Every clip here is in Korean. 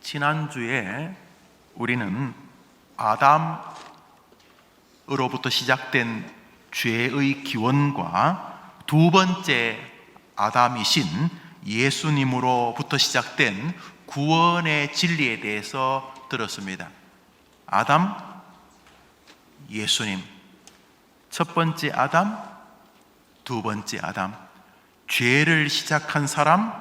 지난주에 우리는 아담으로부터 시작된 죄의 기원과 두 번째 아담이신 예수님으로부터 시작된 구원의 진리에 대해서 들었습니다. 아담, 예수님. 첫 번째 아담, 두 번째 아담. 죄를 시작한 사람,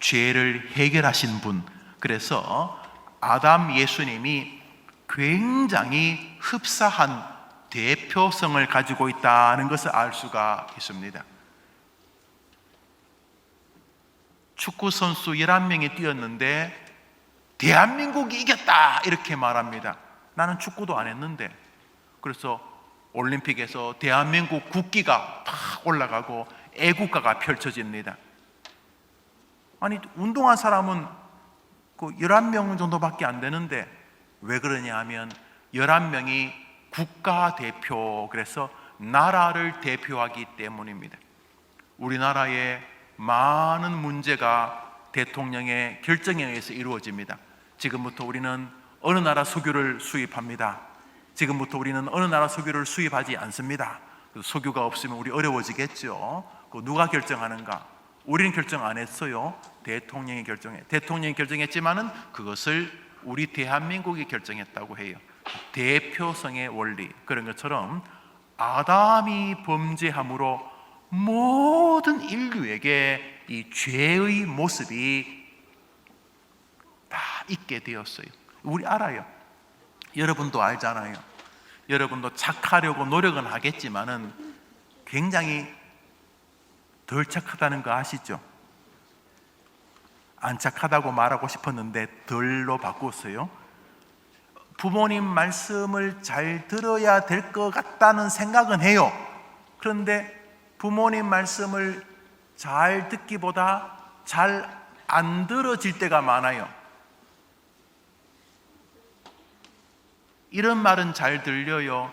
죄를 해결하신 분. 그래서 아담 예수님이 굉장히 흡사한 대표성을 가지고 있다는 것을 알 수가 있습니다. 축구 선수 11명이 뛰었는데 대한민국이 이겼다 이렇게 말합니다. 나는 축구도 안 했는데. 그래서 올림픽에서 대한민국 국기가 팍 올라가고 애국가가 펼쳐집니다. 아니, 운동한 사람은 그 11명 정도밖에 안 되는데 왜 그러냐 하면 11명이 국가대표, 그래서 나라를 대표하기 때문입니다. 우리나라의 많은 문제가 대통령의 결정에 의해서 이루어집니다. 지금부터 우리는 어느 나라 석유를 수입합니다. 지금부터 우리는 어느 나라 석유를 수입하지 않습니다. 석유가 없으면 우리 어려워지겠죠. 누가 결정하는가? 우리는 결정 안 했어요. 대통령이 결정했지만은 그것을 우리 대한민국이 결정했다고 해요. 대표성의 원리. 그런 것처럼 아담이 범죄함으로 모든 인류에게 이 죄의 모습이 다 있게 되었어요. 우리 알아요. 여러분도 알잖아요. 여러분도 착하려고 노력은 하겠지만은 굉장히 덜 착하다는 거 아시죠? 안 착하다고 말하고 싶었는데 덜로 바꿨어요. 부모님 말씀을 잘 들어야 될 것 같다는 생각은 해요. 그런데 부모님 말씀을 잘 듣기보다 잘 안 들어질 때가 많아요. 이런 말은 잘 들려요.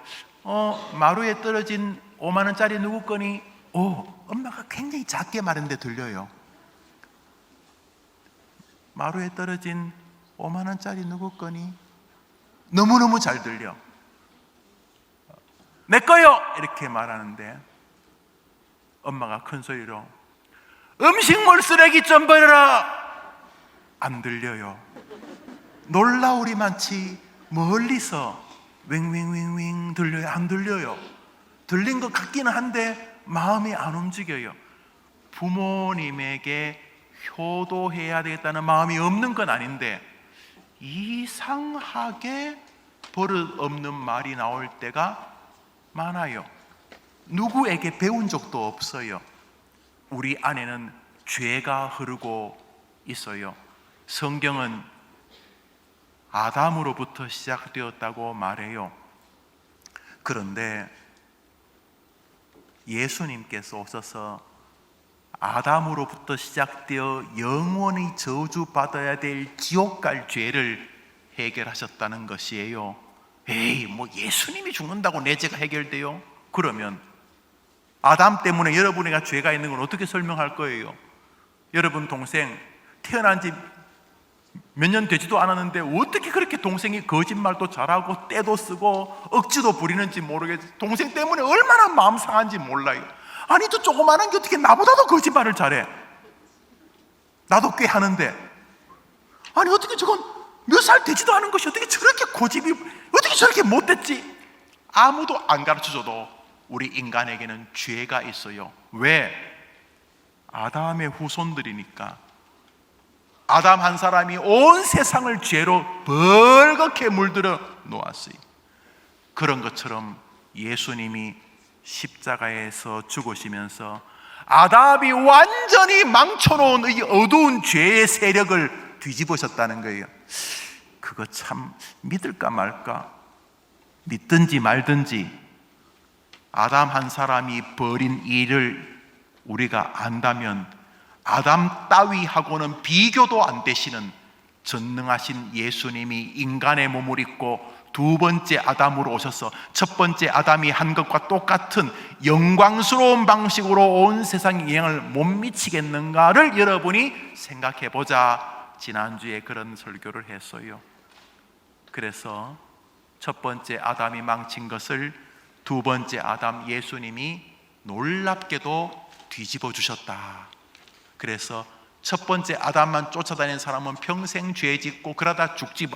마루에 떨어진 5만 원짜리 누구 거니? 엄마가 굉장히 작게 말했는데 들려요. 마루에 떨어진 5만 원짜리 누구 거니? 너무너무 잘 들려. 내 거요! 이렇게 말하는데 엄마가 큰 소리로 음식물 쓰레기 좀 버려라! 안 들려요. 놀라우리만치 멀리서 윙윙윙윙 들려요? 안 들려요. 들린 것 같기는 한데 마음이 안 움직여요. 부모님에게 효도해야 되겠다는 마음이 없는 건 아닌데 이상하게 버릇 없는 말이 나올 때가 많아요. 누구에게 배운 적도 없어요. 우리 안에는 죄가 흐르고 있어요. 성경은 아담으로부터 시작되었다고 말해요. 그런데 예수님께서 오셔서 아담으로부터 시작되어 영원히 저주받아야 될 지옥 갈 죄를 해결하셨다는 것이에요. 뭐 예수님이 죽는다고 내 죄가 해결돼요? 그러면 아담 때문에 여러분에게 죄가 있는 건 어떻게 설명할 거예요? 여러분 동생 태어난 지 몇 년 되지도 않았는데 어떻게 그렇게 동생이 거짓말도 잘하고 떼도 쓰고 억지도 부리는지 모르겠어요. 동생 때문에 얼마나 마음 상한지 몰라요. 아니 저 조그마한 게 어떻게 나보다도 거짓말을 잘해? 나도 꽤 하는데 아니 어떻게 저건 몇 살 되지도 않은 것이 어떻게 저렇게 고집이 어떻게 저렇게 못됐지? 아무도 안 가르쳐줘도 우리 인간에게는 죄가 있어요. 왜? 아담의 후손들이니까. 아담 한 사람이 온 세상을 죄로 벌겋게 물들어 놓았어요. 그런 것처럼 예수님이 십자가에서 죽으시면서 아담이 완전히 망쳐놓은 이 어두운 죄의 세력을 뒤집으셨다는 거예요. 그거 참 믿을까 말까? 믿든지 말든지 아담 한 사람이 벌인 일을 우리가 안다면 아담 따위하고는 비교도 안 되시는 전능하신 예수님이 인간의 몸을 입고 두 번째 아담으로 오셔서 첫 번째 아담이 한 것과 똑같은 영광스러운 방식으로 온 세상에 영향을 못 미치겠는가를 여러분이 생각해 보자. 지난주에 그런 설교를 했어요. 그래서 첫 번째 아담이 망친 것을 두 번째 아담 예수님이 놀랍게도 뒤집어 주셨다. 그래서 첫 번째 아담만 쫓아다니는 사람은 평생 죄 짓고 그러다 죽지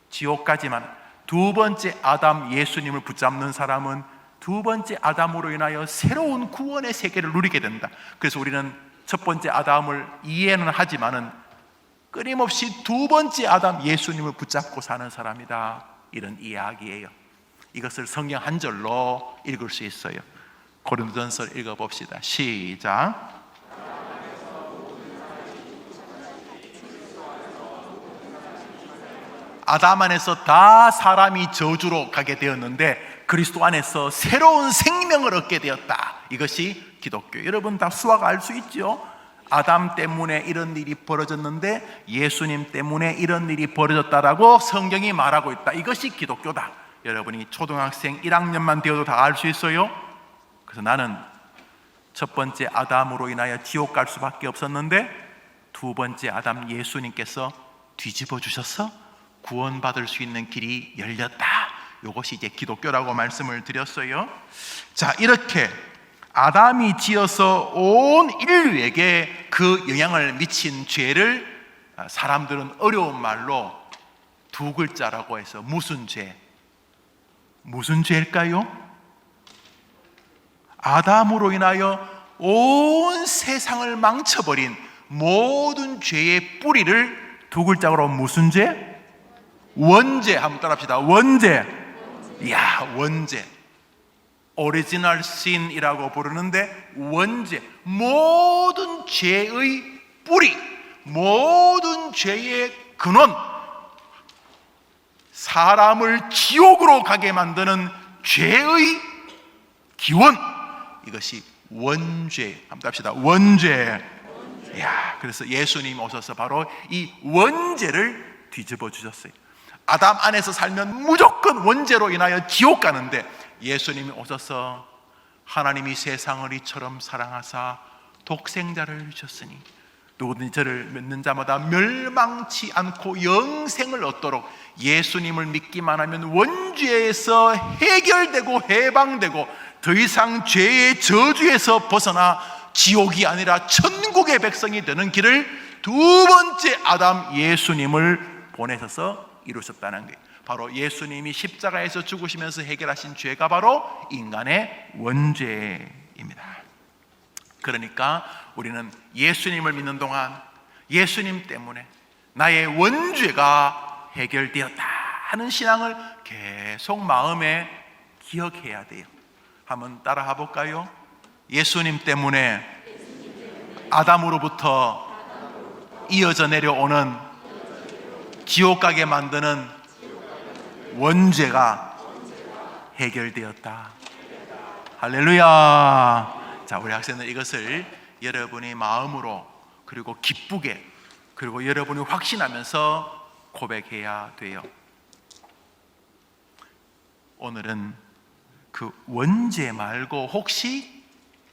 지옥 가지만, 두 번째 아담 예수님을 붙잡는 사람은 두 번째 아담으로 인하여 새로운 구원의 세계를 누리게 된다. 그래서 우리는 첫 번째 아담을 이해는 하지만은 끊임없이 두 번째 아담 예수님을 붙잡고 사는 사람이다, 이런 이야기예요. 이것을 성경 한 절로 읽을 수 있어요. 고린도전서 읽어봅시다. 시작. 아담 안에서 다 사람이 저주로 가게 되었는데 그리스도 안에서 새로운 생명을 얻게 되었다. 이것이 기독교. 여러분 다 수학 알 수 있죠? 아담 때문에 이런 일이 벌어졌는데 예수님 때문에 이런 일이 벌어졌다라고 성경이 말하고 있다. 이것이 기독교다. 여러분이 초등학생 1학년만 되어도 다 알 수 있어요. 그래서 나는 첫 번째 아담으로 인하여 지옥 갈 수밖에 없었는데 두 번째 아담 예수님께서 뒤집어 주셔서 구원받을 수 있는 길이 열렸다. 이것이 이제 기독교라고 말씀을 드렸어요. 자, 이렇게 아담이 지어서 온 인류에게 그 영향을 미친 죄를 사람들은 어려운 말로 두 글자라고 해서 무슨 죄? 무슨 죄일까요? 아담으로 인하여 온 세상을 망쳐버린 모든 죄의 뿌리를 두 글자로 무슨 죄? 원죄. 한번 따라합시다. 원죄. 이야, 원죄. 오리지널 신이라고 부르는데 원죄. 모든 죄의 뿌리, 모든 죄의 근원, 사람을 지옥으로 가게 만드는 죄의 기원, 이것이 원죄. 한번 합시다. 원죄. 이야, 그래서 예수님이 오셔서 바로 이 원죄를 뒤집어 주셨어요. 아담 안에서 살면 무조건 원죄로 인하여 지옥 가는데 예수님이 오셔서 하나님이 세상을 이처럼 사랑하사 독생자를 주셨으니 누구든지 저를 믿는 자마다 멸망치 않고 영생을 얻도록, 예수님을 믿기만 하면 원죄에서 해결되고 해방되고 더 이상 죄의 저주에서 벗어나 지옥이 아니라 천국의 백성이 되는 길을 두 번째 아담 예수님을 보내셔서 이루셨다는 거예요. 바로 예수님이 십자가에서 죽으시면서 해결하신 죄가 바로 인간의 원죄입니다. 그러니까 우리는 예수님을 믿는 동안 예수님 때문에 나의 원죄가 해결되었다 하는 신앙을 계속 마음에 기억해야 돼요. 한번 따라해 볼까요? 예수님 때문에 아담으로부터 이어져 내려오는 지옥 가게 만드는 원죄가 해결되었다. 할렐루야. 자, 우리 학생들 이것을 여러분의 마음으로 그리고 기쁘게 그리고 여러분이 확신하면서 고백해야 돼요. 오늘은 그 원죄 말고 혹시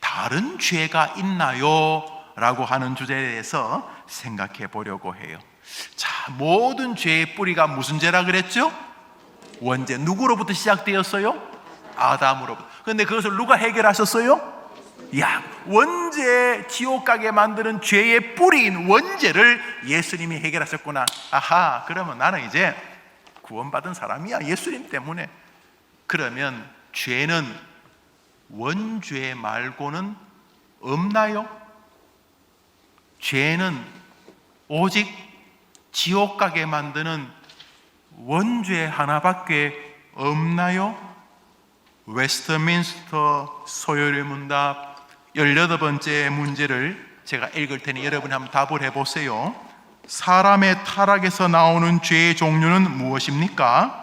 다른 죄가 있나요? 라고 하는 주제에 대해서 생각해 보려고 해요. 자, 모든 죄의 뿌리가 무슨 죄라 그랬죠? 원죄. 누구로부터 시작되었어요? 아담으로부터. 그런데 그것을 누가 해결하셨어요? 야, 원죄, 지옥 가게 만드는 죄의 뿌리인 원죄를 예수님이 해결하셨구나. 아하, 그러면 나는 이제 구원받은 사람이야, 예수님 때문에. 그러면 죄는 원죄 말고는 없나요? 죄는 오직 지옥 가게 만드는 원죄 하나밖에 없나요? 웨스트민스터 소요리 문답 18번째 문제를 제가 읽을 테니 여러분이 한번 답을 해보세요. 사람의 타락에서 나오는 죄의 종류는 무엇입니까?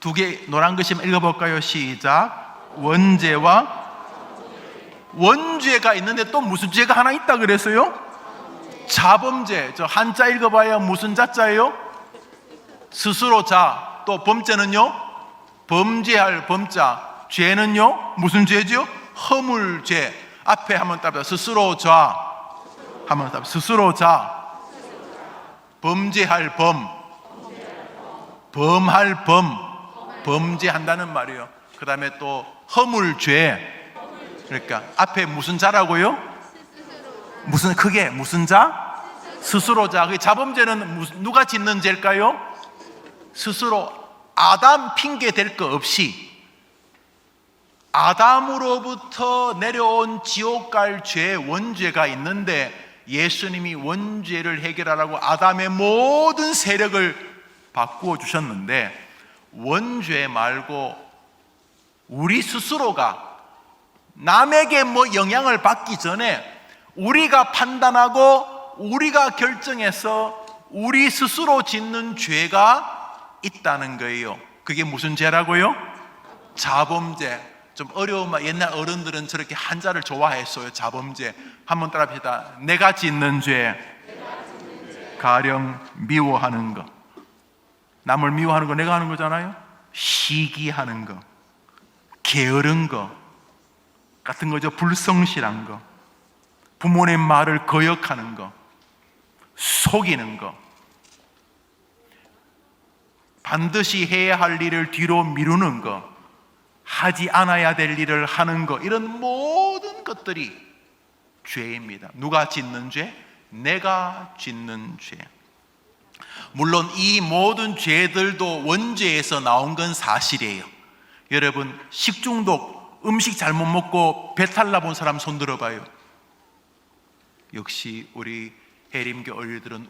두 개 노란 글씨만 읽어볼까요? 시작. 원죄가 있는데 또 무슨 죄가 하나 있다 그랬어요? 자범죄. 저 한자 읽어봐야 무슨 자자예요? 스스로 자. 또 범죄는요? 범죄할 범자. 죄는요? 무슨 죄죠? 허물죄. 앞에 한번 따라 스스로 좌. 한번 따라 스스로 좌. 범죄할 범. 범할 범. 범죄한다는 말이에요. 그 다음에 또 허물 죄. 그러니까 앞에 무슨 자라고요? 무슨 크게 무슨 자? 스스로 자. 그 자범죄는 누가 짓는 죄일까요? 스스로. 아담 핑계 댈 거 없이 아담으로부터 내려온 지옥 갈 죄, 원죄가 있는데 예수님이 원죄를 해결하라고 아담의 모든 세력을 바꾸어 주셨는데, 원죄 말고 우리 스스로가 남에게 뭐 영향을 받기 전에 우리가 판단하고 우리가 결정해서 우리 스스로 짓는 죄가 있다는 거예요. 그게 무슨 죄라고요? 자범죄. 좀 어려운 말, 옛날 어른들은 저렇게 한자를 좋아했어요. 자범죄. 한번 따라 합시다. 내가 짓는 죄. 가령 미워하는 거. 남을 미워하는 거 내가 하는 거잖아요. 시기하는 거, 게으른 거 같은 거죠. 불성실한 거, 부모님 말을 거역하는 거, 속이는 거, 반드시 해야 할 일을 뒤로 미루는 거, 하지 않아야 될 일을 하는 거, 이런 모든 것들이 죄입니다. 누가 짓는 죄? 내가 짓는 죄. 물론 이 모든 죄들도 원죄에서 나온 건 사실이에요. 여러분, 식중독, 음식 잘못 먹고 배탈 나본 사람 손 들어봐요. 역시 우리 해림교 어린이들은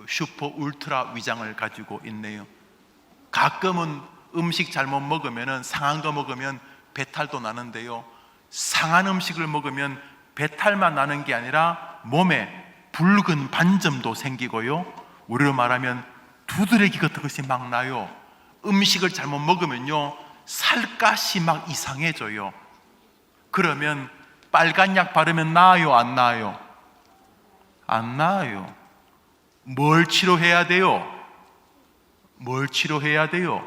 슈퍼 울트라 위장을 가지고 있네요. 가끔은 음식 잘못 먹으면, 상한 거 먹으면 배탈도 나는데요, 상한 음식을 먹으면 배탈만 나는 게 아니라 몸에 붉은 반점도 생기고요, 우리로 말하면 두드러기 같은 것이 막 나요. 음식을 잘못 먹으면요, 살갗이 막 이상해져요. 그러면 빨간 약 바르면 나아요, 안 나아요? 안 나아요. 뭘 치료해야 돼요? 뭘 치료해야 돼요?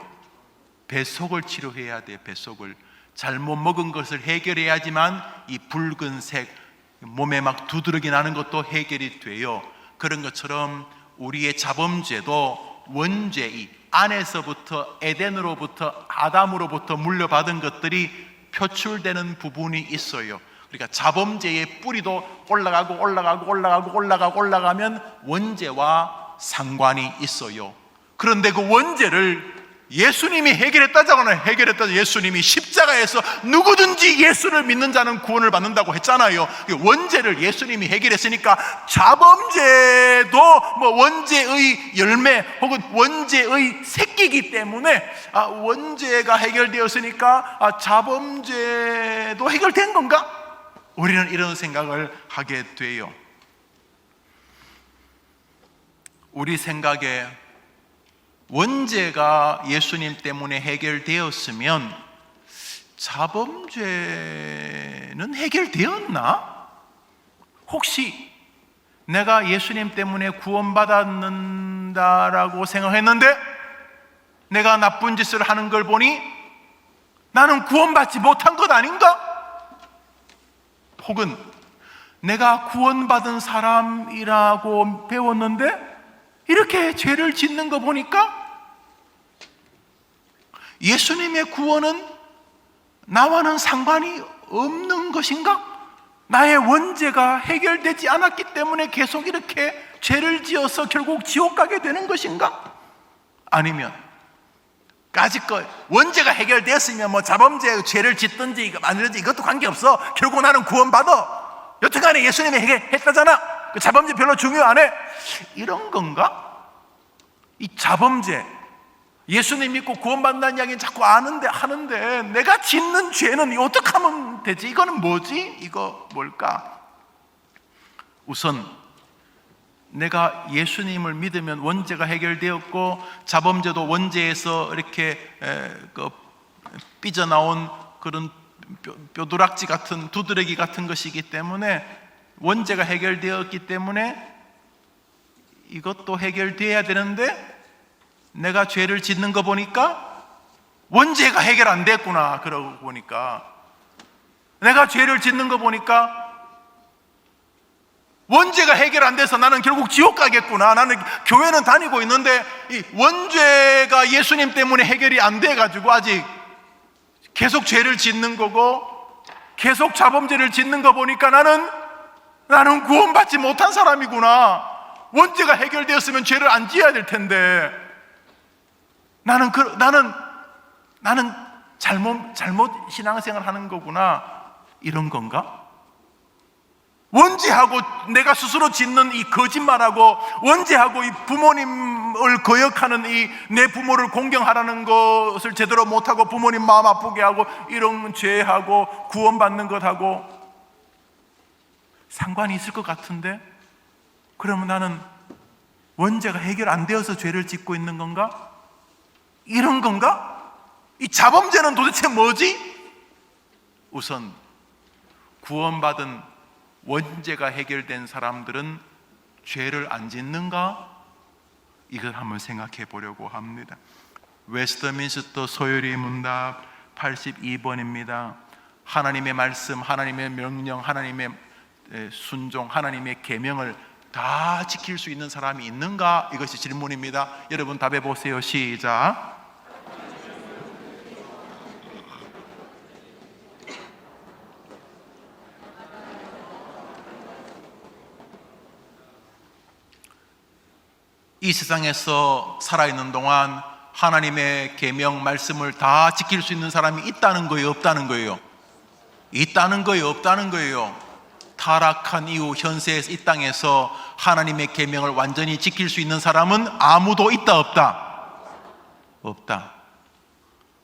뱃속을 치료해야 돼요. 뱃속을. 잘못 먹은 것을 해결해야지만 이 붉은색 몸에 막 두드러기 나는 것도 해결이 돼요. 그런 것처럼 우리의 자범죄도 원죄, 이 안에서부터, 에덴으로부터, 아담으로부터 물려받은 것들이 표출되는 부분이 있어요. 그러니까 자범죄의 뿌리도 올라가면 원죄와 상관이 있어요. 그런데 그 원죄를 예수님이 해결했다잖아요. 해결했다. 예수님이 십자가에서 누구든지 예수를 믿는 자는 구원을 받는다고 했잖아요. 원죄를 예수님이 해결했으니까 자범죄도 뭐 원죄의 열매 혹은 원죄의 새끼이기 때문에 원죄가 해결되었으니까 자범죄도 해결된 건가? 우리는 이런 생각을 하게 돼요. 우리 생각에 원죄가 예수님 때문에 해결되었으면 자범죄는 해결되었나? 혹시 내가 예수님 때문에 구원받았는다라고 생각했는데 내가 나쁜 짓을 하는 걸 보니 나는 구원받지 못한 것 아닌가? 혹은 내가 구원받은 사람이라고 배웠는데 이렇게 죄를 짓는 거 보니까 예수님의 구원은 나와는 상관이 없는 것인가? 나의 원죄가 해결되지 않았기 때문에 계속 이렇게 죄를 지어서 결국 지옥 가게 되는 것인가? 아니면 까짓거 원죄가 해결됐으면 뭐 자범죄 죄를 짓든지 이거 만들든지 이것도 관계없어. 결국 나는 구원받아. 여튼간에 예수님이 해결했다잖아. 그 자범죄 별로 중요 안 해. 이런 건가? 이 자범죄, 예수님 믿고 구원받는다는 이야기는 자꾸 하는데 내가 짓는 죄는 어떻게 하면 되지? 이거는 뭐지? 이거 뭘까? 우선 내가 예수님을 믿으면 원죄가 해결되었고 자범죄도 원죄에서 이렇게 삐져나온 그런 뼈두락지 같은 두드러기 같은 것이기 때문에 원죄가 해결되었기 때문에 이것도 해결돼야 되는데 내가 죄를 짓는 거 보니까 원죄가 해결 안 됐구나. 그러고 보니까 내가 죄를 짓는 거 보니까 원죄가 해결 안 돼서 나는 결국 지옥 가겠구나. 나는 교회는 다니고 있는데 이 원죄가 예수님 때문에 해결이 안 돼가지고 아직 계속 죄를 짓는 거고 계속 자범죄를 짓는 거 보니까 나는 구원받지 못한 사람이구나. 원죄가 해결되었으면 죄를 안 지어야 될 텐데 나는 잘못 신앙생활 하는 거구나. 이런 건가? 원죄하고 내가 스스로 짓는 이 거짓말하고 원죄하고 이 부모님을 거역하는 이 내 부모를 공경하라는 것을 제대로 못하고 부모님 마음 아프게 하고 이런 죄하고 구원받는 것하고 상관이 있을 것 같은데, 그러면 나는 원죄가 해결 안 되어서 죄를 짓고 있는 건가? 이런 건가? 이 자범죄는 도대체 뭐지? 우선 구원받은 원죄가 해결된 사람들은 죄를 안 짓는가? 이걸 한번 생각해 보려고 합니다. 웨스트민스터 소요리 문답 82번입니다. 하나님의 말씀, 하나님의 명령, 하나님의 순종, 하나님의 계명을 다 지킬 수 있는 사람이 있는가? 이것이 질문입니다. 여러분 답해 보세요. 시작. 이 세상에서 살아있는 동안 하나님의 계명 말씀을 다 지킬 수 있는 사람이 있다는 거예요, 없다는 거예요? 있다는 거예요, 없다는 거예요? 타락한 이후 현세에서 이 땅에서 하나님의 계명을 완전히 지킬 수 있는 사람은 아무도 있다, 없다? 없다.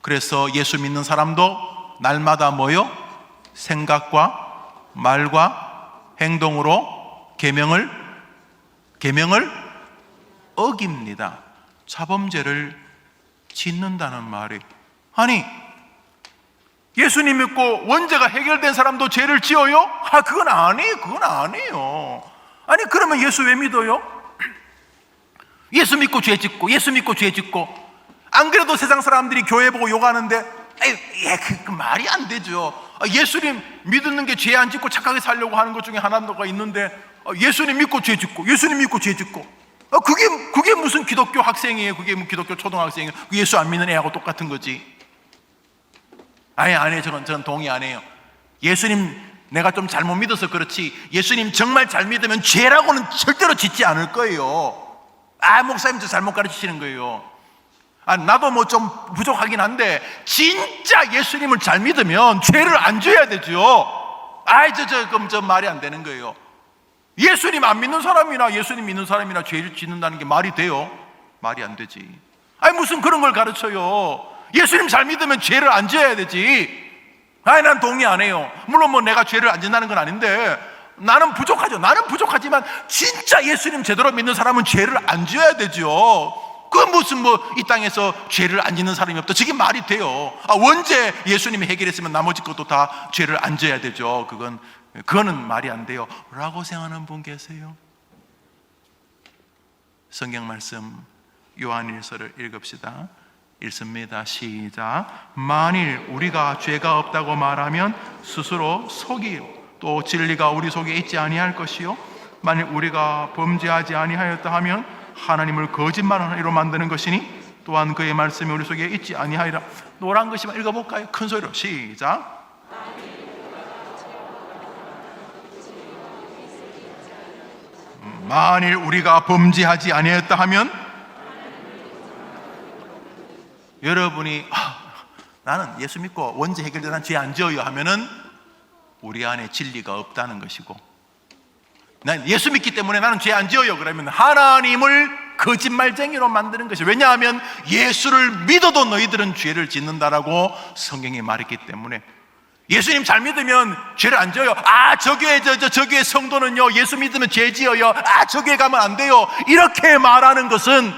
그래서 예수 믿는 사람도 날마다 뭐요? 생각과 말과 행동으로 계명을 어깁니다. 자범죄를 짓는다는 말이, 아니 예수님 믿고 원죄가 해결된 사람도 죄를 지어요? 그건 아니에요. 아니 그러면 예수 왜 믿어요? 예수 믿고 죄 짓고 예수 믿고 죄 짓고 안 그래도 세상 사람들이 교회 보고 욕하는데 그 말이 안 되죠. 예수님 믿는 게 죄 안 짓고 착하게 살려고 하는 것 중에 하나가 있는데 예수님 믿고 죄 짓고 예수님 믿고 죄 짓고 그게 무슨 기독교 학생이에요? 그게 기독교 초등학생이에요? 예수 안 믿는 애하고 똑같은 거지. 아니에요. 저는 동의 안 해요. 예수님 내가 좀 잘못 믿어서 그렇지 예수님 정말 잘 믿으면 죄라고는 절대로 짓지 않을 거예요. 목사님 저 잘못 가르치시는 거예요. 나도 뭐 좀 부족하긴 한데 진짜 예수님을 잘 믿으면 죄를 안 져야 되죠. 그럼 저 말이 안 되는 거예요. 예수님 안 믿는 사람이나 예수님 믿는 사람이나 죄를 짓는다는 게 말이 돼요? 말이 안 되지. 무슨 그런 걸 가르쳐요. 예수님 잘 믿으면 죄를 안 지어야 되지. 난 동의 안 해요. 물론 뭐 내가 죄를 안 짓는다는 건 아닌데 나는 부족하죠. 나는 부족하지만 진짜 예수님 제대로 믿는 사람은 죄를 안 지어야 되죠. 그건 무슨 이 땅에서 죄를 안 짓는 사람이 없다, 저게 말이 돼요? 원죄 예수님이 해결했으면 나머지 것도 다 죄를 안 져야 되죠. 그거는 말이 안 돼요 라고 생각하는 분 계세요? 성경 말씀 요한일서를 읽읍시다. 읽습니다. 시작. 만일 우리가 죄가 없다고 말하면 스스로 속이요 또 진리가 우리 속에 있지 아니할 것이요 만일 우리가 범죄하지 아니하였다 하면 하나님을 거짓말하는 이로 만드는 것이니 또한 그의 말씀이 우리 속에 있지 아니하리라. 노란 글씨만 읽어볼까요? 큰 소리로 시작. 만일 우리가 범죄하지 아니하였다 하면, 여러분이 나는 예수 믿고 원죄 해결된 난 죄 안 지어요 하면은 우리 안에 진리가 없다는 것이고, 난 예수 믿기 때문에 나는 죄 안 지어요 그러면 하나님을 거짓말쟁이로 만드는 것이. 왜냐하면 예수를 믿어도 너희들은 죄를 짓는다라고 성경이 말했기 때문에. 예수님 잘 믿으면 죄를 안 지어요. 저 교회 저 교회 성도는요 예수 믿으면 죄 지어요. 저 교회 가면 안 돼요. 이렇게 말하는 것은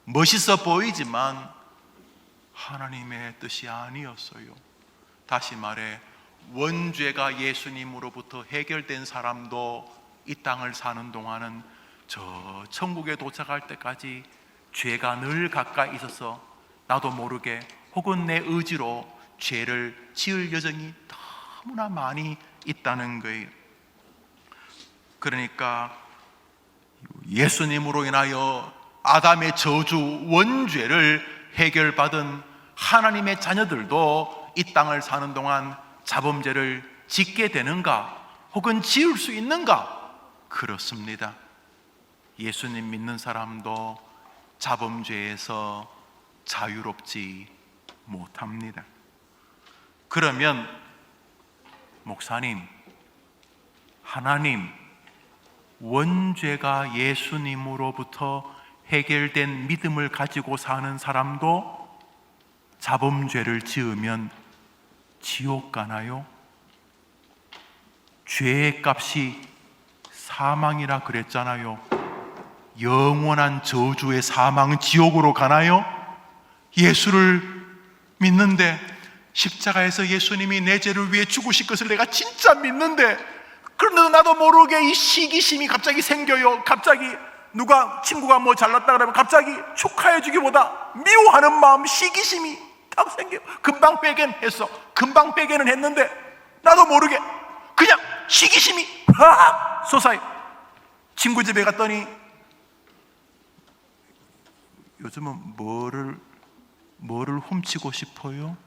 멋있어 보이지만 하나님의 뜻이 아니었어요. 다시 말해 원죄가 예수님으로부터 해결된 사람도 이 땅을 사는 동안은 저 천국에 도착할 때까지 죄가 늘 가까이 있어서 나도 모르게 혹은 내 의지로 죄를 지을 여정이 더 너무나 많이 있다는 거예요. 그러니까 예수님으로 인하여 아담의 저주 원죄를 해결받은 하나님의 자녀들도 이 땅을 사는 동안 자범죄를 짓게 되는가? 혹은 지을 수 있는가? 그렇습니다. 예수님 믿는 사람도 자범죄에서 자유롭지 못합니다. 그러면 목사님, 하나님, 원죄가 예수님으로부터 해결된 믿음을 가지고 사는 사람도 자범죄를 지으면 지옥 가나요? 죄의 값이 사망이라 그랬잖아요. 영원한 저주의 사망, 지옥으로 가나요? 예수를 믿는데, 십자가에서 예수님이 내 죄를 위해 죽으실 것을 내가 진짜 믿는데, 그런데도 나도 모르게 이 시기심이 갑자기 생겨요. 갑자기 누가 친구가 뭐 잘났다 그러면 갑자기 축하해 주기보다 미워하는 마음, 시기심이 딱 생겨요. 금방 회개는 했어. 금방 회개는 했는데 나도 모르게 그냥 시기심이 팍 솟아요. 친구 집에 갔더니 요즘은 뭐를 훔치고 싶어요?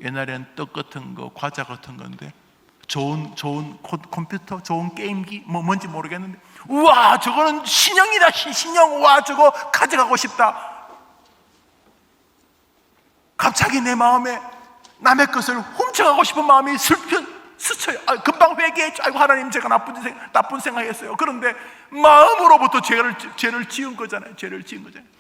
옛날엔 떡 같은 거, 과자 같은 건데 좋은 컴퓨터, 좋은 게임기, 뭔지 모르겠는데, 우와, 저거는 신형이다, 신형. 와, 저거 가져가고 싶다. 갑자기 내 마음에 남의 것을 훔쳐가고 싶은 마음이 스쳐요. 금방 회개했죠. 아이고, 하나님, 제가 나쁜 생각했어요. 그런데 마음으로부터 죄를 지은 거잖아요. 죄를 지은 거잖아요.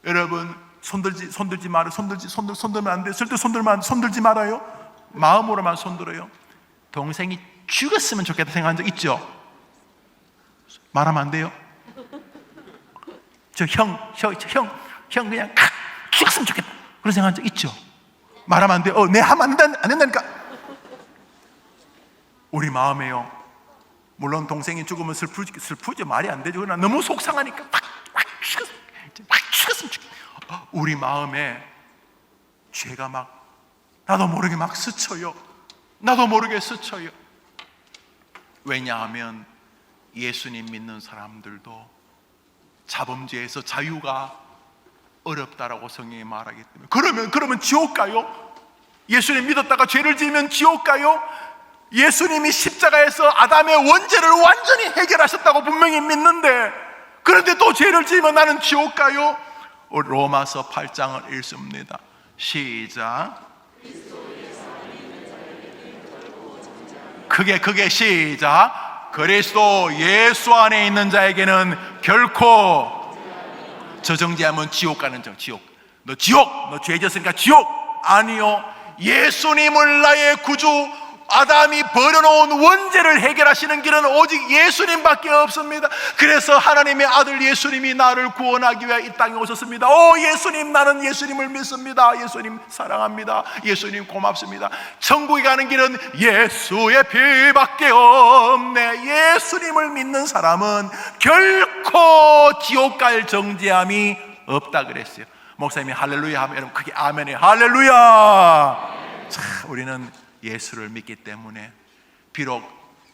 여러분, 손들지 말아요. 손들면 안 돼요. 절대 손들지 말아요. 마음으로만 손들어요. 동생이 죽었으면 좋겠다 생각한 적 있죠? 말하면 안 돼요. 저 형 그냥 죽었으면 좋겠다 그런 생각한 적 있죠? 말하면 안 돼요. 내 하면 안 된다니까. 우리 마음에요, 물론 동생이 죽으면 슬프죠. 말이 안 되죠. 그러나 너무 속상하니까 확 죽었으면 좋겠다. 우리 마음에 죄가 막 나도 모르게 막 스쳐요. 나도 모르게 스쳐요. 왜냐하면 예수님 믿는 사람들도 자범죄에서 자유가 어렵다라고 성경이 말하기 때문에. 그러면 지옥 가요? 예수님 믿었다가 죄를 지으면 지옥 가요? 예수님이 십자가에서 아담의 원죄를 완전히 해결하셨다고 분명히 믿는데, 그런데 또 죄를 지으면 나는 지옥 가요? 로마서 8장을 읽습니다. 시작. 크게 시작. 그리스도 예수 안에 있는 자에게는 결코 저정죄하면 지옥 가는 자. 너 죄 졌으니까 지옥. 아니요, 예수님을 나의 구주, 아담이 버려놓은 원죄를 해결하시는 길은 오직 예수님밖에 없습니다. 그래서 하나님의 아들 예수님이 나를 구원하기 위해 이 땅에 오셨습니다. 예수님, 나는 예수님을 믿습니다. 예수님 사랑합니다. 예수님 고맙습니다. 천국에 가는 길은 예수의 피밖에 없네. 예수님을 믿는 사람은 결코 지옥 갈 정죄함이 없다 그랬어요. 목사님이 할렐루야 하면 여러분 크게 아멘해. 할렐루야. 자, 우리는 예수를 믿기 때문에 비록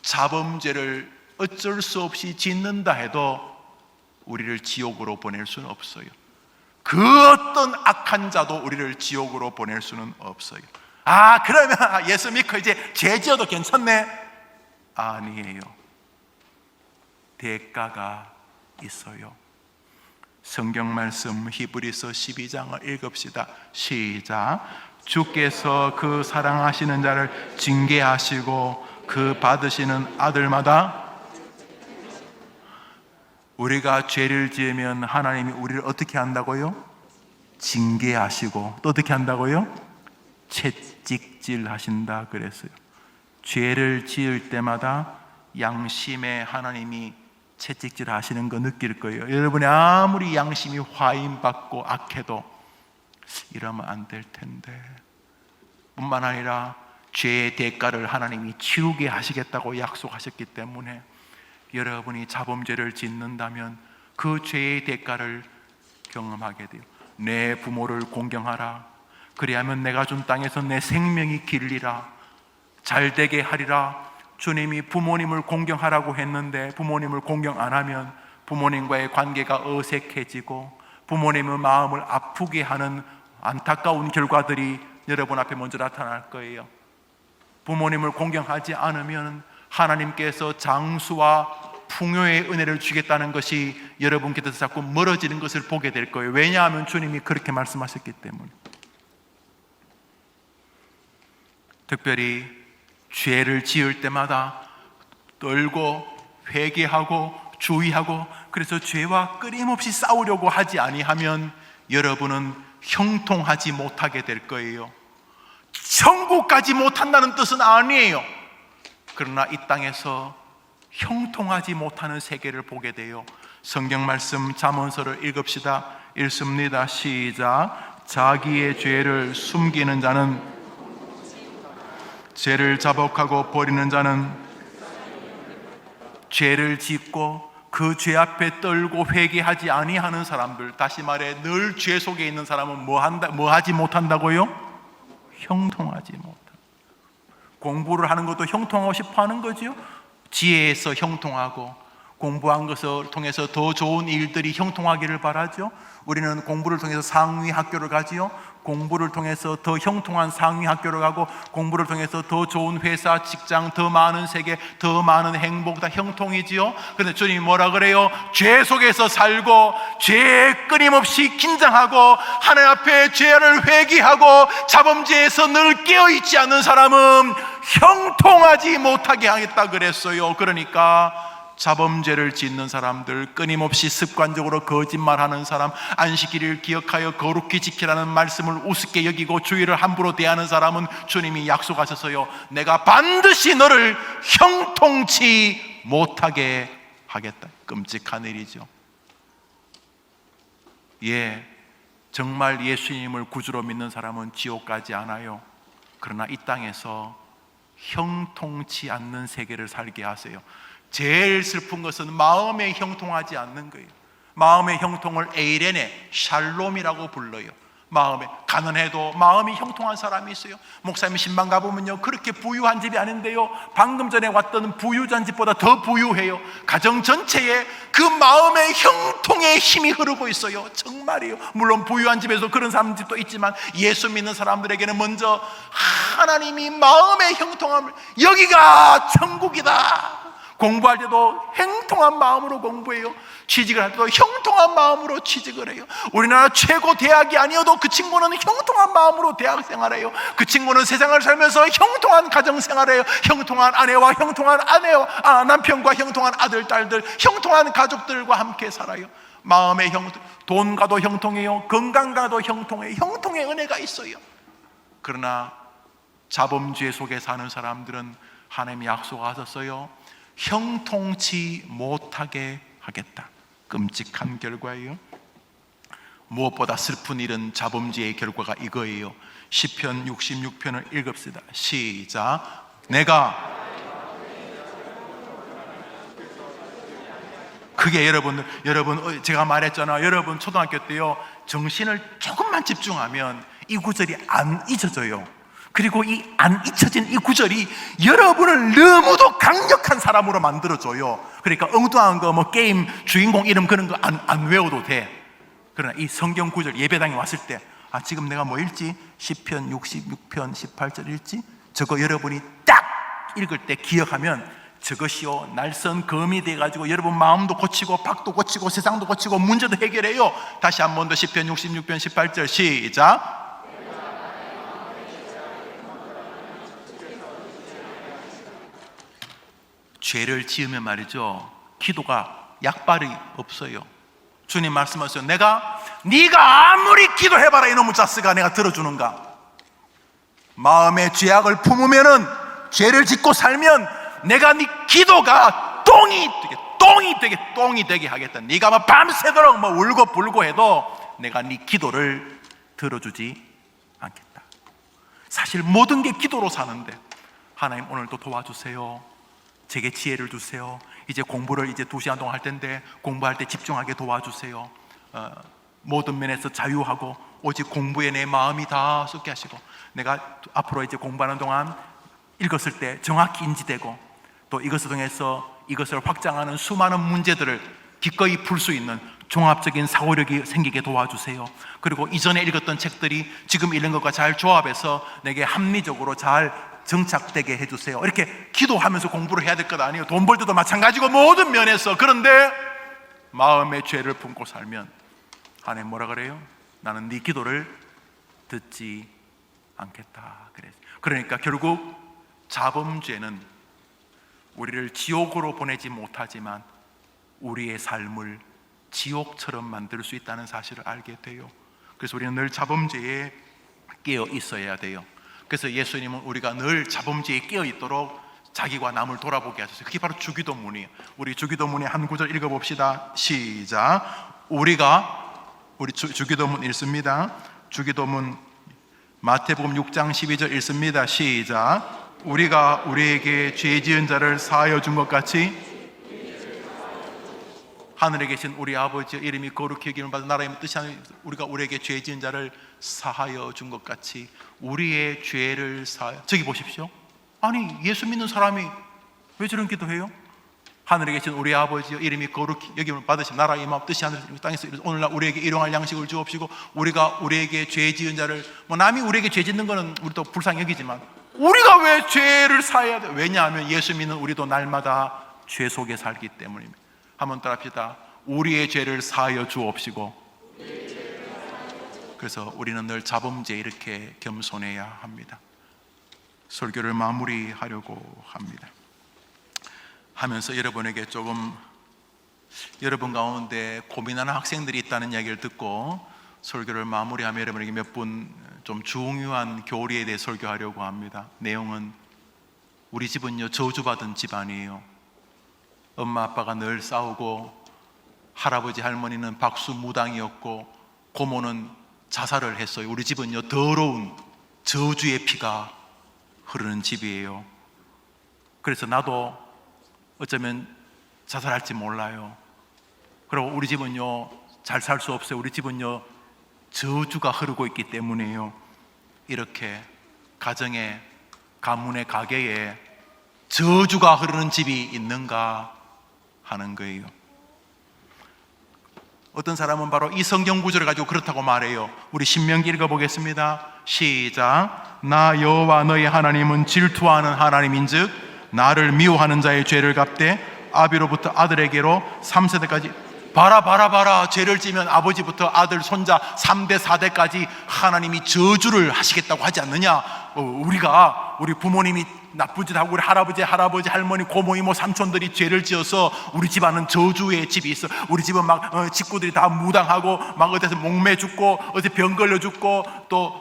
자범죄를 어쩔 수 없이 짓는다 해도 우리를 지옥으로 보낼 수는 없어요. 그 어떤 악한 자도 우리를 지옥으로 보낼 수는 없어요. 그러면 예수 믿고 이제 죄 지어도 괜찮네? 아니에요. 대가가 있어요. 성경 말씀 히브리서 12장을 읽읍시다. 시작. 주께서 그 사랑하시는 자를 징계하시고 그 받으시는 아들마다, 우리가 죄를 지으면 하나님이 우리를 어떻게 한다고요? 징계하시고 또 어떻게 한다고요? 채찍질 하신다 그랬어요. 죄를 지을 때마다 양심에 하나님이 채찍질 하시는 거 느낄 거예요. 여러분이 아무리 양심이 화인받고 악해도 이러면 안 될 텐데, 뿐만 아니라 죄의 대가를 하나님이 치우게 하시겠다고 약속하셨기 때문에 여러분이 자범죄를 짓는다면 그 죄의 대가를 경험하게 돼요. 내 부모를 공경하라. 그리하면 내가 준 땅에서 내 생명이 길리라. 잘 되게 하리라. 주님이 부모님을 공경하라고 했는데 부모님을 공경 안 하면 부모님과의 관계가 어색해지고 부모님의 마음을 아프게 하는 안타까운 결과들이 여러분 앞에 먼저 나타날 거예요. 부모님을 공경하지 않으면 하나님께서 장수와 풍요의 은혜를 주겠다는 것이 여러분께서 자꾸 멀어지는 것을 보게 될 거예요. 왜냐하면 주님이 그렇게 말씀하셨기 때문에. 특별히 죄를 지을 때마다 떨고 회개하고 주의하고, 그래서 죄와 끊임없이 싸우려고 하지 아니하면 여러분은 형통하지 못하게 될 거예요. 천국 가지 못한다는 뜻은 아니에요. 그러나 이 땅에서 형통하지 못하는 세계를 보게 돼요. 성경 말씀 잠언서를 읽읍시다. 읽습니다. 시작. 자기의 죄를 숨기는 자는, 죄를 자복하고 버리는 자는, 죄를 짓고 그 죄 앞에 떨고 회개하지 아니하는 사람들, 다시 말해 늘 죄 속에 있는 사람은 뭐 하지 못한다고요? 형통하지 못한다. 공부를 하는 것도 형통하고 싶어 하는 거지요. 지혜에서 형통하고 공부한 것을 통해서 더 좋은 일들이 형통하기를 바라죠. 우리는 공부를 통해서 상위 학교를 가지요. 공부를 통해서 더 형통한 상위 학교를 가고, 공부를 통해서 더 좋은 회사, 직장, 더 많은 세계, 더 많은 행복, 다 형통이지요. 그런데 주님이 뭐라 그래요? 죄 속에서 살고 죄에 끊임없이 긴장하고 하나님 앞에 죄를 회개하고 자범죄에서 늘 깨어있지 않는 사람은 형통하지 못하게 하겠다 그랬어요. 그러니까 자범죄를 짓는 사람들, 끊임없이 습관적으로 거짓말하는 사람, 안식일을 기억하여 거룩히 지키라는 말씀을 우습게 여기고 주의를 함부로 대하는 사람은 주님이 약속하셔서요, 내가 반드시 너를 형통치 못하게 하겠다. 끔찍한 일이죠. 정말 예수님을 구주로 믿는 사람은 지옥 가지 않아요. 그러나 이 땅에서 형통치 않는 세계를 살게 하세요. 제일 슬픈 것은 마음에 형통하지 않는 거예요. 마음의 형통을 에이레네, 샬롬이라고 불러요. 마음에 가난해도 마음이 형통한 사람이 있어요. 목사님 신방 가보면요, 그렇게 부유한 집이 아닌데요, 방금 전에 왔던 부유한 집보다 더 부유해요. 가정 전체에 그 마음의 형통의 힘이 흐르고 있어요. 정말이에요. 물론 부유한 집에서 그런 사람 집도 있지만 예수 믿는 사람들에게는 먼저 하나님이 마음의 형통함을, 여기가 천국이다. 공부할 때도 형통한 마음으로 공부해요. 취직을 할 때도 형통한 마음으로 취직을 해요. 우리나라 최고 대학이 아니어도 그 친구는 형통한 마음으로 대학 생활해요. 그 친구는 세상을 살면서 형통한 가정 생활해요. 형통한 아내와 형통한 남편과 형통한 아들, 딸들, 형통한 가족들과 함께 살아요. 마음의 형통, 돈과도 형통해요. 건강과도 형통해요. 형통의 은혜가 있어요. 그러나 자범죄 속에 사는 사람들은 하나님이 약속하셨어요. 형통치 못하게 하겠다. 끔찍한 결과예요. 무엇보다 슬픈 일은 자범죄의 결과가 이거예요. 시편 66편을 읽읍시다. 시작. 내가, 그게 여러분 제가 말했잖아요. 여러분 초등학교 때요, 정신을 조금만 집중하면 이 구절이 안 잊어져요. 그리고 이 안 잊혀진 이 구절이 여러분을 너무도 강력한 사람으로 만들어줘요. 그러니까 엉뚱한 거, 뭐 게임 주인공 이름 그런 거 안 외워도 돼. 그러나 이 성경 구절 예배당에 왔을 때, 지금 내가 뭐 읽지? 시편 66편 18절 읽지? 저거 여러분이 딱 읽을 때 기억하면 저것이요 날선 검이 돼가지고 여러분 마음도 고치고 밭도 고치고 세상도 고치고 문제도 해결해요. 다시 한 번 더 시편 66편 18절 시작. 죄를 지으면 말이죠, 기도가 약발이 없어요. 주님 말씀하세요. 네가 아무리 기도해봐라 이놈의 자스가 내가 들어주는가. 마음에 죄악을 품으면은, 죄를 짓고 살면 내가 네 기도가 똥이 되게 하겠다. 네가 막 밤새도록 뭐 울고 불고 해도 내가 네 기도를 들어주지 않겠다. 사실 모든 게 기도로 사는데, 하나님 오늘도 도와주세요. 제게 지혜를 주세요. 이제 공부를 이제 2시간 동안 할 텐데 공부할 때 집중하게 도와주세요. 모든 면에서 자유하고 오직 공부에 내 마음이 다 쏟게 하시고, 내가 앞으로 이제 공부하는 동안 읽었을 때 정확히 인지되고 또 이것을 통해서 이것을 확장하는 수많은 문제들을 기꺼이 풀 수 있는 종합적인 사고력이 생기게 도와주세요. 그리고 이전에 읽었던 책들이 지금 읽는 것과 잘 조합해서 내게 합리적으로 잘 정착되게 해주세요. 이렇게 기도하면서 공부를 해야 될 것 아니에요. 돈 벌 때도 마찬가지고 모든 면에서. 그런데 마음의 죄를 품고 살면 하나님 뭐라 그래요? 나는 네 기도를 듣지 않겠다 그랬어요. 그러니까 결국 자범죄는 우리를 지옥으로 보내지 못하지만 우리의 삶을 지옥처럼 만들 수 있다는 사실을 알게 돼요. 그래서 우리는 늘 자범죄에 깨어 있어야 돼요. 그래서 예수님은 우리가 늘 자범죄에 깨어 있도록 자기와 남을 돌아보게 하셨어요. 그게 바로 주기도문이에요. 우리 주기도문의 한 구절 읽어봅시다. 시작. 우리 주기도문 읽습니다. 주기도문 마태복음 6장 12절 읽습니다. 시작. 우리가 우리에게 죄 지은 자를 사하여 준 것 같이 하늘에 계신 우리 아버지의 이름이 거룩히 여김을 받은 나라의 뜻이 아니라 우리가 우리에게 죄 지은 자를 사하여 준 것 같이 우리의 죄를 사하여. 저기 보십시오. 아니 예수 믿는 사람이 왜 저런 기도해요? 하늘에 계신 우리 아버지의 이름이 거룩히 여김을 받으신 나라의 임하옵 뜻이 하늘에서 땅에서 오늘날 우리에게 일용할 양식을 주옵시고 우리가 우리에게 죄 지은 자를 남이 우리에게 죄 짓는 거는 우리도 불쌍히 여기지만 우리가 왜 죄를 사해야 돼요? 왜냐하면 예수 믿는 우리도 날마다 죄 속에 살기 때문입니다. 한번 따라합시다. 우리의 죄를 사하여 주옵시고. 그래서 우리는 늘 자범죄에 이렇게 겸손해야 합니다. 설교를 마무리하려고 합니다. 하면서 여러분에게 조금 여러분 가운데 고민하는 학생들이 있다는 이야기를 듣고 설교를 마무리하며 여러분에게 몇 분 좀 중요한 교리에 대해 설교하려고 합니다. 내용은 우리 집은요 저주받은 집안이에요. 엄마 아빠가 늘 싸우고 할아버지 할머니는 박수무당이었고 고모는 자살을 했어요. 우리 집은요 더러운 저주의 피가 흐르는 집이에요. 그래서 나도 어쩌면 자살할지 몰라요. 그리고 우리 집은요 잘 살 수 없어요. 우리 집은요 저주가 흐르고 있기 때문에요. 이렇게 가정에 가문의 가게에 저주가 흐르는 집이 있는가 하는 거예요. 어떤 사람은 바로 이 성경 구절을 가지고 그렇다고 말해요. 우리 신명기 읽어보겠습니다. 시작. 나 여호와 너의 하나님은 질투하는 하나님인즉 나를 미워하는 자의 죄를 갚되 아비로부터 아들에게로 3세대까지. 봐라 죄를 지면 아버지부터 아들 손자 3대 4대까지 하나님이 저주를 하시겠다고 하지 않느냐. 우리 부모님이 나쁜 짓 하고 우리 할아버지 할머니 고모 이모 삼촌들이 죄를 지어서 우리 집안은 저주의 집이 있어. 우리 집은 막 식구들이 다 무당하고 막 어디서 목매 죽고 어디 병 걸려 죽고 또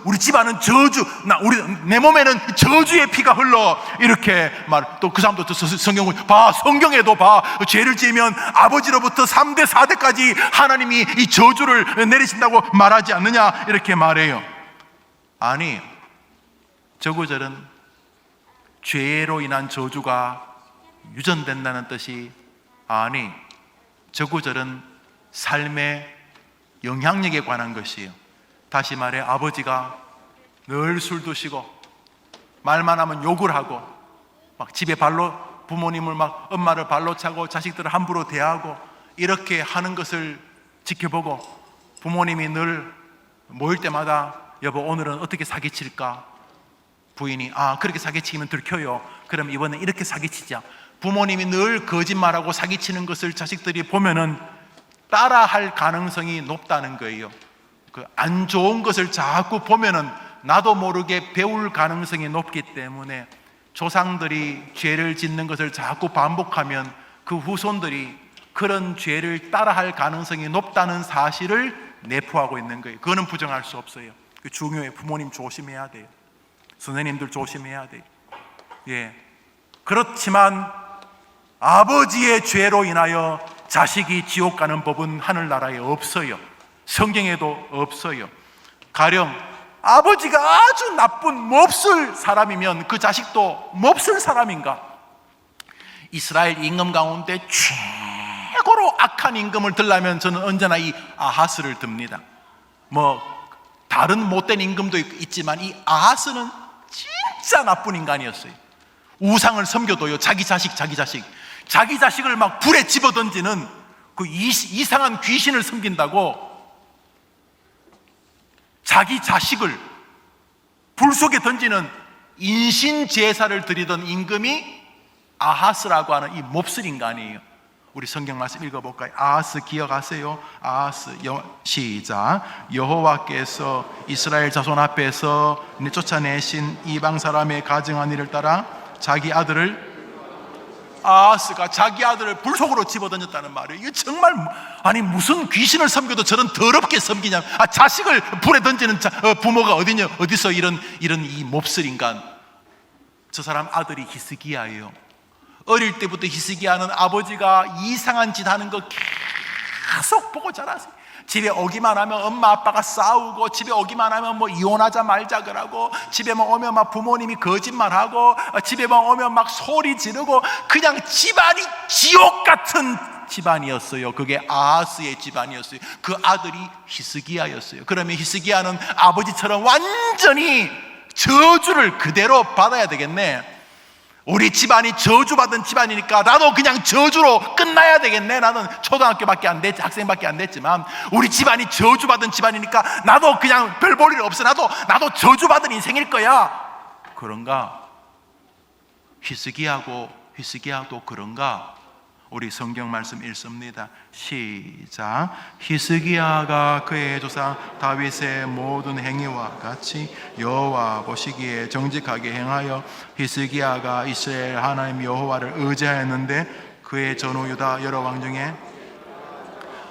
우리 집안은 저주 내 몸에는 저주의 피가 흘러. 이렇게 말. 또 그 사람도 성경을 봐. 성경에도 봐. 죄를 지으면 아버지로부터 3대 4대까지 하나님이 이 저주를 내리신다고 말하지 않느냐. 이렇게 말해요. 아니, 저 구절은 죄로 인한 저주가 유전된다는 뜻이 아니, 저 구절은 삶의 영향력에 관한 것이에요. 다시 말해 아버지가 늘 술 드시고 말만 하면 욕을 하고 막 집에 부모님을 막 엄마를 발로 차고 자식들을 함부로 대하고 이렇게 하는 것을 지켜보고 부모님이 늘 모일 때마다 여보 오늘은 어떻게 사기칠까? 부인이 그렇게 사기치면 들켜요. 그럼 이번엔 이렇게 사기치자. 부모님이 늘 거짓말하고 사기치는 것을 자식들이 보면은 따라할 가능성이 높다는 거예요. 그 안 좋은 것을 자꾸 보면은 나도 모르게 배울 가능성이 높기 때문에 조상들이 죄를 짓는 것을 자꾸 반복하면 그 후손들이 그런 죄를 따라할 가능성이 높다는 사실을 내포하고 있는 거예요. 그거는 부정할 수 없어요. 중요해요. 부모님 조심해야 돼요. 선생님들 조심해야 돼요. 예. 그렇지만 아버지의 죄로 인하여 자식이 지옥 가는 법은 하늘나라에 없어요. 성경에도 없어요. 가령 아버지가 아주 나쁜 몹쓸 사람이면 그 자식도 몹쓸 사람인가? 이스라엘 임금 가운데 최고로 악한 임금을 들려면 저는 언제나 이 아하스를 듭니다. 다른 못된 임금도 있지만 이 아하스는 진짜 나쁜 인간이었어요. 우상을 섬겨도요, 자기 자식을 막 불에 집어던지는 그 이상한 귀신을 섬긴다고 자기 자식을 불 속에 던지는 인신 제사를 드리던 임금이 아하스라고 하는 이 몹쓸 인간이에요. 우리 성경 말씀 읽어볼까요? 아하스 기억하세요? 아하스 시작. 여호와께서 이스라엘 자손 앞에서 쫓아내신 이방 사람의 가증한 일을 따라 자기 아들을, 아하스가 자기 아들을 불 속으로 집어던졌다는 말이에요. 이게 정말, 아니 무슨 귀신을 섬겨도 저런 더럽게 섬기냐. 자식을 불에 던지는 부모가 어디서 이런 이 몹쓸 인간. 저 사람 아들이 히스기야예요. 어릴 때부터 히스기야는 아버지가 이상한 짓 하는 거 계속 보고 자랐어요. 집에 오기만 하면 엄마 아빠가 싸우고, 집에 오기만 하면 뭐 이혼하자 말자 그러고, 집에만 오면 막 부모님이 거짓말하고, 집에만 오면 막 소리 지르고, 그냥 집안이 지옥 같은 집안이었어요. 그게 아하스의 집안이었어요. 그 아들이 히스기야였어요. 그러면 히스기야는 아버지처럼 완전히 저주를 그대로 받아야 되겠네. 우리 집안이 저주받은 집안이니까 나도 그냥 저주로 끝나야 되겠네. 나는 초등학교밖에 안 됐지, 학생밖에 안 됐지만 우리 집안이 저주받은 집안이니까 나도 그냥 별 볼 일 없어. 나도 저주받은 인생일 거야. 그런가? 히스기야도 그런가? 우리 성경 말씀 읽습니다. 시작. 히스기야가 그의 조상 다윗의 모든 행위와 같이 여호와 보시기에 정직하게 행하여 히스기야가 이스라엘 하나님 여호와를 의지하였는데 그의 전후 유다 여러 왕 중에,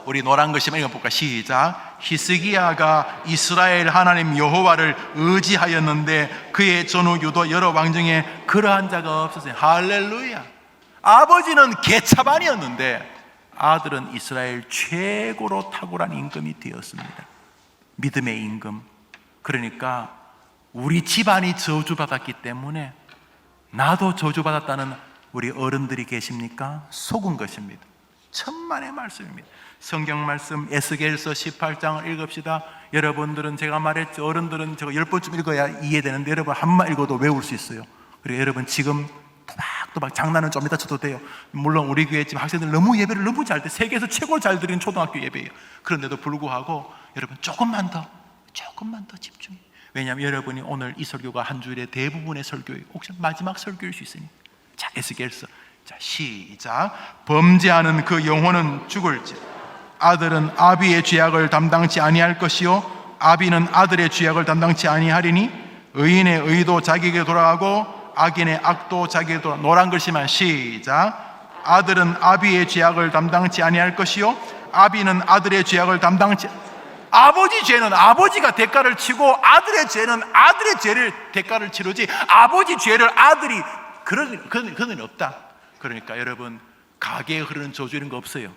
우리 노란 글씨만 읽어볼까? 시작. 히스기야가 이스라엘 하나님 여호와를 의지하였는데 그의 전후 유다 여러 왕 중에 그러한 자가 없었어요. 할렐루야. 아버지는 개차반이었는데 아들은 이스라엘 최고로 탁월한 임금이 되었습니다. 믿음의 임금. 그러니까 우리 집안이 저주받았기 때문에 나도 저주받았다는 우리 어른들이 계십니까? 속은 것입니다. 천만의 말씀입니다. 성경 말씀 에스겔서 18장을 읽읍시다. 여러분들은 제가 말했죠, 어른들은 제가 10번쯤 읽어야 이해되는데 여러분 한번 읽어도 외울 수 있어요. 그리고 여러분 지금 또박 장난은 좀 이따 쳐도 돼요. 물론 우리 교회 지금 학생들 예배를 너무 잘 돼. 세계에서 최고로 잘 드리는 초등학교 예배예요. 그런데도 불구하고 여러분 조금만 더 집중해. 왜냐하면 여러분이 오늘 이 설교가 한 주일의 대부분의 설교예요. 혹시 마지막 설교일 수 있으니. 자, 에스겔서. 자, 시작. 범죄하는 그 영혼은 죽을지, 아들은 아비의 죄악을 담당치 아니할 것이요 아비는 아들의 죄악을 담당치 아니하리니 의인의 의도 자기에게 돌아가고 악인의 악도 자기에게 돌아. 노란 글씨만. 시작. 아들은 아비의 죄악을 담당치 아니할 것이요 아비는 아들의 죄악을 담당치. 아버지 죄는 아버지가 대가를 치고 아들의 죄는 아들의 죄를 대가를 치르지 아버지 죄를 아들이 그런 일 없다. 그러니까 여러분 가게에 흐르는 저주 이런 거 없어요.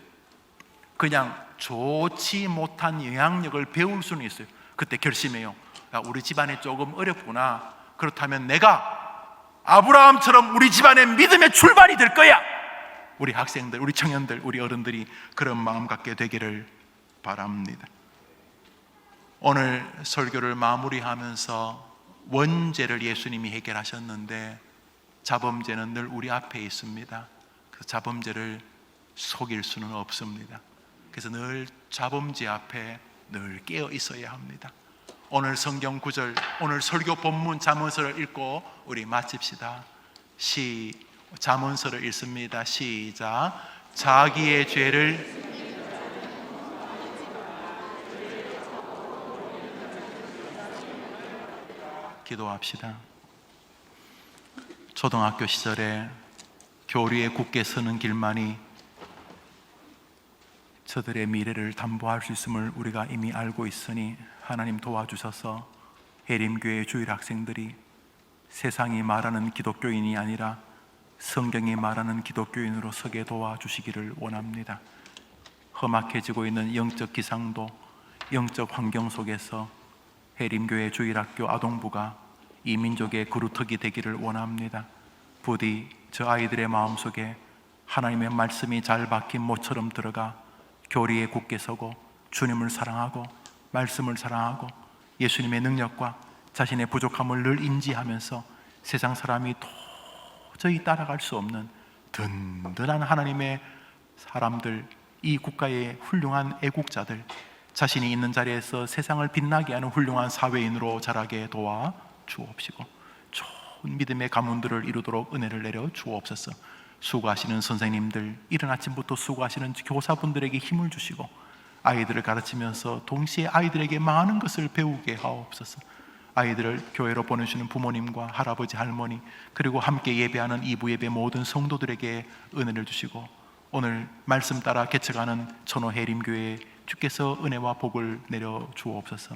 그냥 좋지 못한 영향력을 배울 수는 있어요. 그때 결심해요. 야, 우리 집안이 조금 어렵구나. 그렇다면 내가 아브라함처럼 우리 집안의 믿음의 출발이 될 거야. 우리 학생들, 우리 청년들, 우리 어른들이 그런 마음 갖게 되기를 바랍니다. 오늘 설교를 마무리하면서 원죄를 예수님이 해결하셨는데 자범죄는 늘 우리 앞에 있습니다. 그 자범죄를 속일 수는 없습니다. 그래서 늘 자범죄 앞에 늘 깨어 있어야 합니다. 오늘 성경 구절, 오늘 설교 본문 잠언서를 읽고 우리 마칩시다. 잠언서를 읽습니다. 시작. 자기의 죄를 기도합시다. 초등학교 시절에 교리에 굳게 서는 길만이 저들의 미래를 담보할 수 있음을 우리가 이미 알고 있으니 하나님 도와주셔서 해림교회 주일 학생들이 세상이 말하는 기독교인이 아니라 성경이 말하는 기독교인으로 서게 도와주시기를 원합니다. 험악해지고 있는 영적 기상도, 영적 환경 속에서 해림교회 주일학교 아동부가 이 민족의 그루터기 되기를 원합니다. 부디 저 아이들의 마음속에 하나님의 말씀이 잘 박힌 모처럼 들어가 교리에 굳게 서고 주님을 사랑하고 말씀을 사랑하고 예수님의 능력과 자신의 부족함을 늘 인지하면서 세상 사람이 도저히 따라갈 수 없는 든든한 하나님의 사람들, 이 국가의 훌륭한 애국자들, 자신이 있는 자리에서 세상을 빛나게 하는 훌륭한 사회인으로 자라게 도와 주옵시고 좋은 믿음의 가문들을 이루도록 은혜를 내려 주옵소서. 수고하시는 선생님들, 이른 아침부터 수고하시는 교사분들에게 힘을 주시고 아이들을 가르치면서 동시에 아이들에게 많은 것을 배우게 하옵소서. 아이들을 교회로 보내주시는 부모님과 할아버지, 할머니, 그리고 함께 예배하는 이부 예배 모든 성도들에게 은혜를 주시고 오늘 말씀 따라 개척하는 천호해림교회에 주께서 은혜와 복을 내려 주옵소서.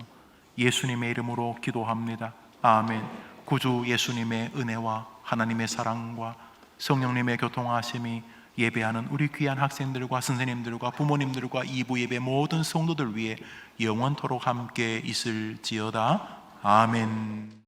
예수님의 이름으로 기도합니다. 아멘. 구주 예수님의 은혜와 하나님의 사랑과 성령님의 교통하심이 예배하는 우리 귀한 학생들과 선생님들과 부모님들과 이부 예배 모든 성도들 위해 영원토록 함께 있을지어다. 아멘.